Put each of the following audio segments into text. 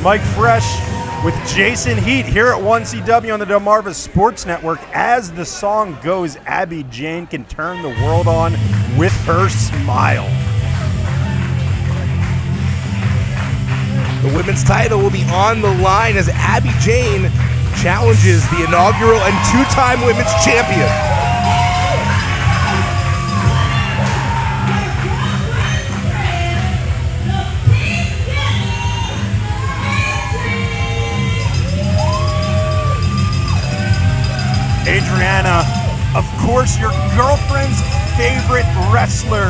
Mike Fresh with Jason Heat here at 1CW on the Delmarva Sports Network. As the song goes, Abby Jane can turn the world on with her smile. The women's title will be on the line as Abby Jane challenges the inaugural and two-time women's champion. Adrianna, of course, your girlfriend's favorite wrestler,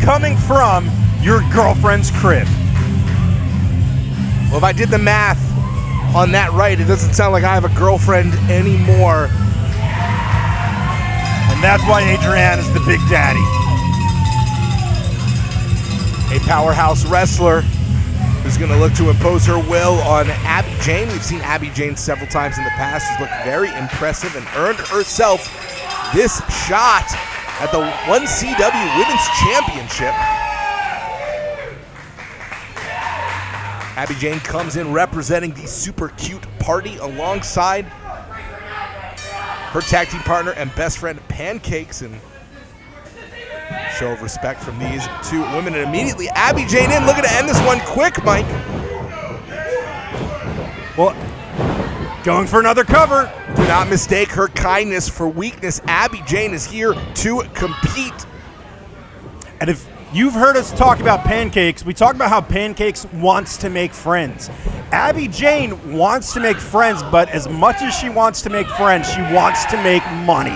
coming from your girlfriend's crib. Well, if I did the math on that right, it doesn't sound like I have a girlfriend anymore. And that's why Adrianna's the big daddy. A powerhouse wrestler who's going to look to impose her will on Abby Jane. We've seen Abby Jane several times in the past. She's looked very impressive and earned herself this shot at the 1CW Women's Championship. Abby Jane comes in representing the Super Cute Party alongside her tag team partner and best friend Pancakes, and show of respect from these two women. And immediately Abby Jane in, looking to end this one quick, Mike. Well, going for another cover. Do not mistake her kindness for weakness. Abby Jane is here to compete. And if you've heard us talk about Pancakes, we talk about how Pancakes wants to make friends. Abby Jane wants to make friends, but as much as she wants to make friends, she wants to make money.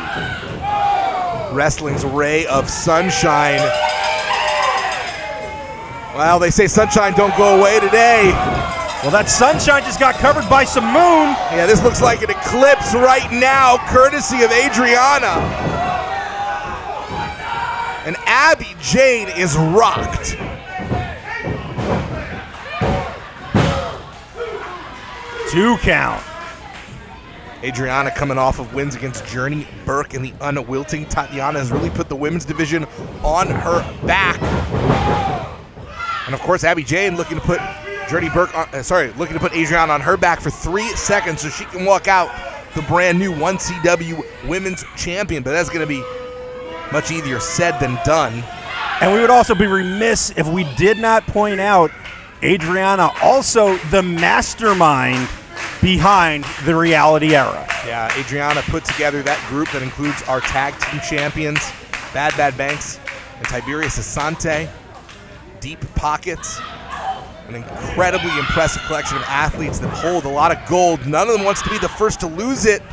Wrestling's ray of sunshine. Well, they say sunshine don't go away today. Well, that sunshine just got covered by some moon. Yeah, this looks like an eclipse right now, courtesy of Adrianna. And Abby Jane is rocked. Two count. Adrianna coming off of wins against Journey Burke and the unwilting Tatiana has really put the women's division on her back. And of course, Abby Jane looking to put looking to put Adrianna on her back for 3 seconds so she can walk out the brand new 1CW Women's Champion. But that's going to be much easier said than done. And we would also be remiss if we did not point out Adrianna, also the mastermind behind the Reality Era. Yeah, Adrianna put together that group that includes our tag team champions, Bad Banks and Tiberius Asante, Deep Pockets, an incredibly impressive collection of athletes that hold a lot of gold. None of them wants to be the first to lose it.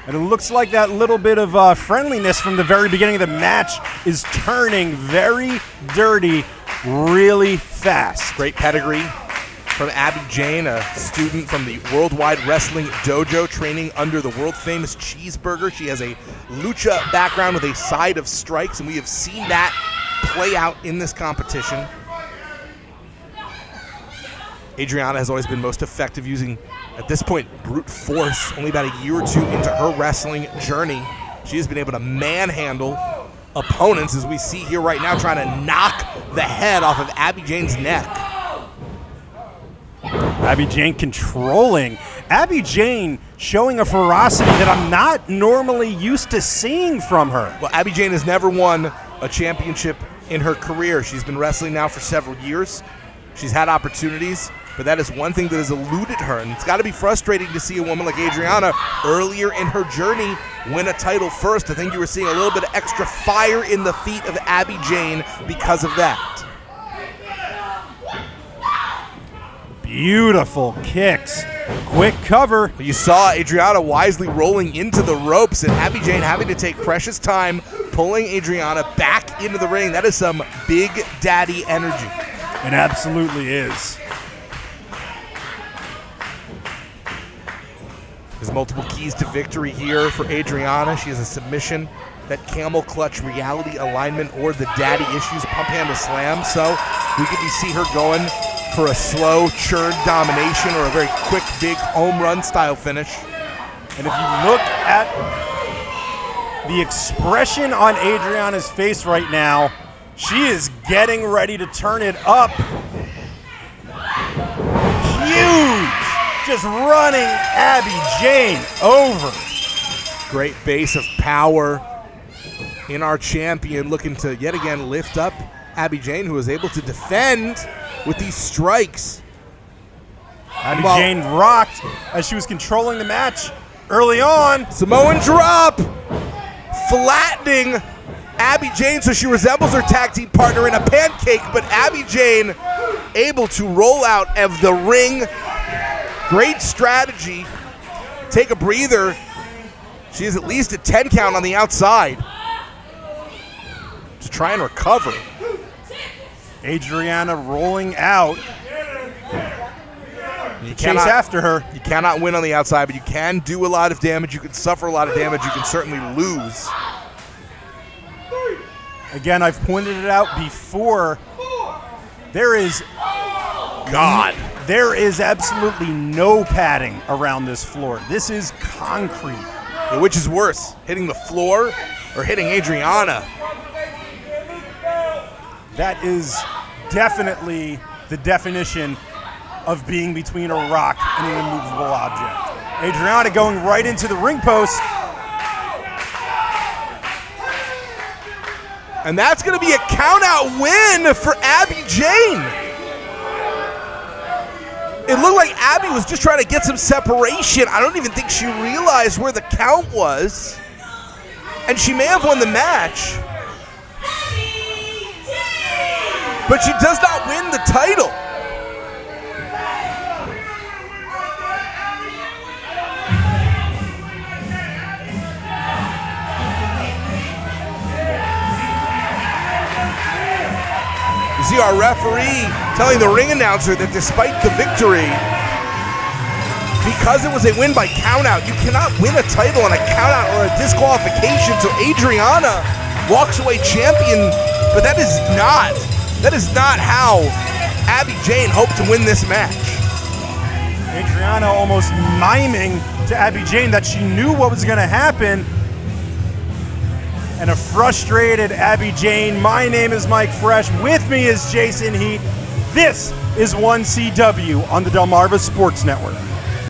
And it looks like that little bit of friendliness from the very beginning of the match is turning very dirty really fast. Great pedigree from Abby Jane, a student from the Worldwide Wrestling Dojo, training under the world-famous Cheeseburger. She has a lucha background with a side of strikes, and we have seen that play out in this competition. Adrianna has always been most effective using, at this point, brute force. Only about a year or two into her wrestling journey, she has been able to manhandle opponents, as we see here right now, trying to knock the head off of Abby Jane's neck. Abby Jane controlling. Abby Jane showing a ferocity that I'm not normally used to seeing from her. Well, Abby Jane has never won a championship in her career. She's been wrestling now for several years. She's had opportunities, but that is one thing that has eluded her, and it's got to be frustrating to see a woman like Adrianna earlier in her journey win a title first. I think you were seeing a little bit of extra fire in the feet of Abby Jane because of that. Beautiful kicks. Quick cover. You saw Adrianna wisely rolling into the ropes and Abby Jane having to take precious time pulling Adrianna back into the ring. That is some big daddy energy. It absolutely is. There's multiple keys to victory here for Adrianna. She has a submission, that camel clutch reality alignment, or the daddy issues pump handle slam. So we could see her going for a slow churn domination or a very quick big home run style finish. And if you look at the expression on Adrianna's face right now, she is getting ready to turn it up. just running Abby Jane over. Great base of power in our champion, looking to yet again lift up Abby Jane, who was able to defend with these strikes. Abby Jane rocked as she was controlling the match early on. Samoan drop, flattening Abby Jane so she resembles her tag team partner in a pancake, but Abby Jane able to roll out of the ring. Great strategy. Take a breather. She is at least a 10 count on the outside to try and recover. Adrianna rolling out. You Chase after her. You cannot win on the outside, but you can do a lot of damage. You can suffer a lot of damage. You can certainly lose. Again, I've pointed it out before. There is absolutely no padding around this floor. This is concrete. Yeah, which is worse, hitting the floor or hitting Adrianna? That is definitely the definition of being between a rock and an immovable object. Adrianna going right into the ring post. And that's going to be a count-out win for Abby Jane. It looked like Abby was just trying to get some separation. I don't even think she realized where the count was. And she may have won the match. But she does not win the title. You see our referee telling the ring announcer that despite the victory, because it was a win by countout, you cannot win a title on a countout or a disqualification. So Adrianna walks away champion, but that is not how Abby Jane hoped to win this match. Adrianna almost miming to Abby Jane that she knew what was going to happen. And a frustrated Abby Jane. My name is Mike Fresh. With me is Jason Heat. This is 1CW on the Delmarva Sports Network.